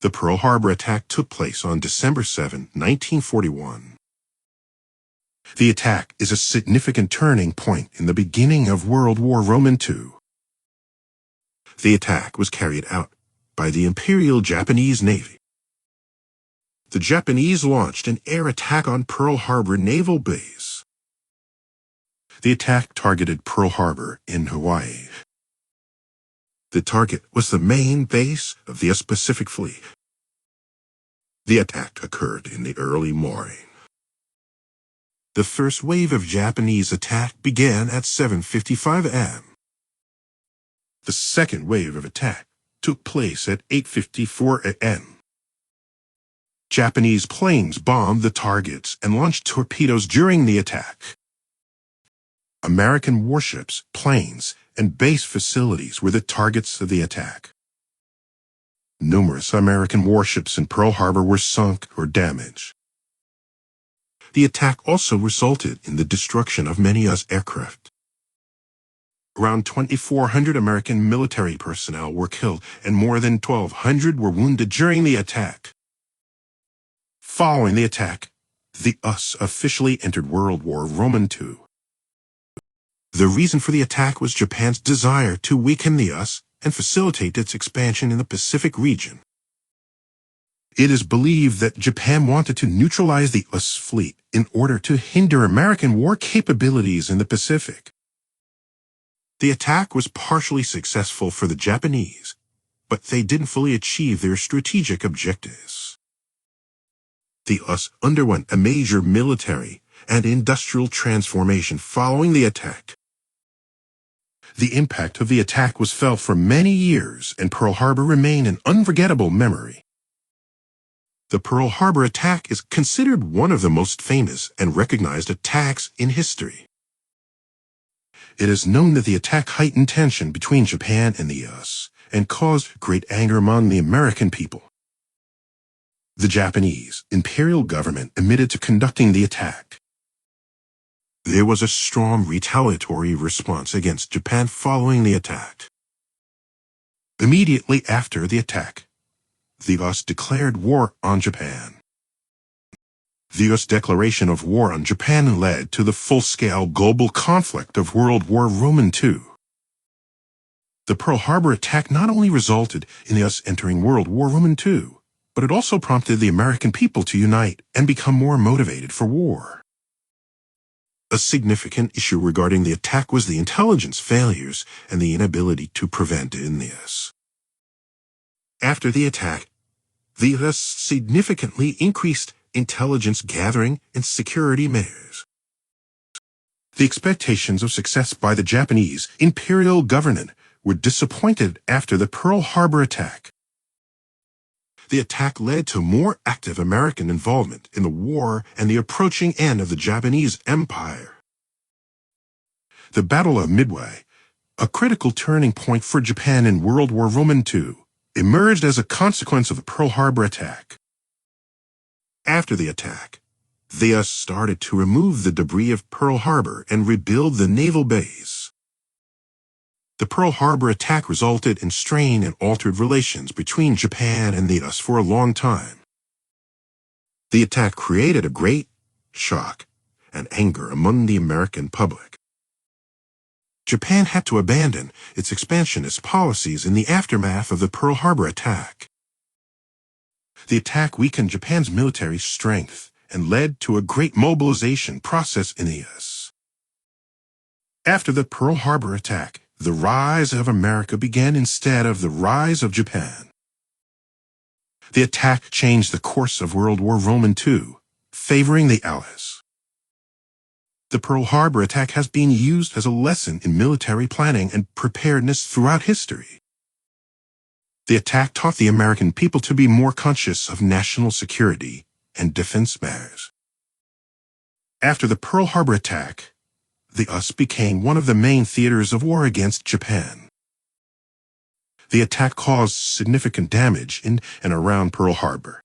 The Pearl Harbor attack took place on December 7, 1941. The attack is a significant turning point in the beginning of World War II. The attack was carried out by the Imperial Japanese Navy. The Japanese launched an air attack on Pearl Harbor Naval Base. The attack targeted Pearl Harbor in Hawaii. The target was the main base of the U.S. Pacific Fleet. The attack occurred in the early morning. The first wave of Japanese attack began at 7:55 a.m. The second wave of attack took place at 8:54 a.m. Japanese planes bombed the targets and launched torpedoes during the attack. American warships, planes, and base facilities were the targets of the attack. Numerous American warships in Pearl Harbor were sunk or damaged. The attack also resulted in the destruction of many U.S. aircraft. Around 2,400 American military personnel were killed and more than 1,200 were wounded during the attack. Following the attack, the U.S. officially entered World War II. The reason for the attack was Japan's desire to weaken the U.S. and facilitate its expansion in the Pacific region. It is believed that Japan wanted to neutralize the U.S. fleet in order to hinder American war capabilities in the Pacific. The attack was partially successful for the Japanese, but they didn't fully achieve their strategic objectives. The U.S. underwent a major military and industrial transformation following the attack. The impact of the attack was felt for many years, and Pearl Harbor remained an unforgettable memory. The Pearl Harbor attack is considered one of the most famous and recognized attacks in history. It is known that the attack heightened tension between Japan and the U.S. and caused great anger among the American people. The Japanese imperial government admitted to conducting the attack. There was a strong retaliatory response against Japan following the attack. Immediately after the attack, the U.S. declared war on Japan. The U.S. declaration of war on Japan led to the full-scale global conflict of World War II. The Pearl Harbor attack not only resulted in the U.S. entering World War II, but it also prompted the American people to unite and become more motivated for war. A significant issue regarding the attack was the intelligence failures and the inability to prevent in the U.S. After the attack, the U.S. significantly increased intelligence gathering and security measures. The expectations of success by the Japanese imperial government were disappointed after the Pearl Harbor attack. The attack led to more active American involvement in the war and the approaching end of the Japanese Empire. The Battle of Midway, a critical turning point for Japan in World War II, emerged as a consequence of the Pearl Harbor attack. After the attack, the U.S. started to remove the debris of Pearl Harbor and rebuild the naval base. The Pearl Harbor attack resulted in strained and altered relations between Japan and the U.S. for a long time. The attack created a great shock and anger among the American public. Japan had to abandon its expansionist policies in the aftermath of the Pearl Harbor attack. The attack weakened Japan's military strength and led to a great mobilization process in the U.S. After the Pearl Harbor attack, the rise of America began instead of the rise of Japan. The attack changed the course of World War II, favoring the Allies. The Pearl Harbor attack has been used as a lesson in military planning and preparedness throughout history. The attack taught the American people to be more conscious of national security and defense matters. After the Pearl Harbor attack, the U.S. became one of the main theaters of war against Japan. The attack caused significant damage in and around Pearl Harbor.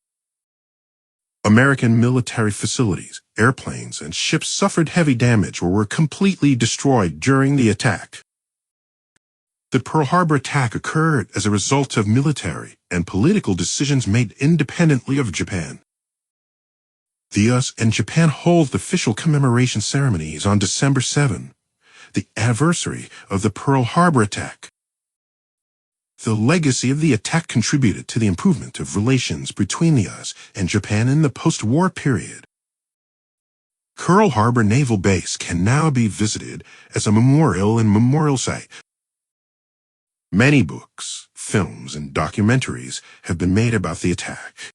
American military facilities, airplanes, and ships suffered heavy damage or were completely destroyed during the attack. The Pearl Harbor attack occurred as a result of military and political decisions made independently of Japan. The U.S. and Japan hold official commemoration ceremonies on December 7, the anniversary of the Pearl Harbor attack. The legacy of the attack contributed to the improvement of relations between the U.S. and Japan in the post-war period. Pearl Harbor Naval Base can now be visited as a memorial and memorial site. Many books, films, and documentaries have been made about the attack.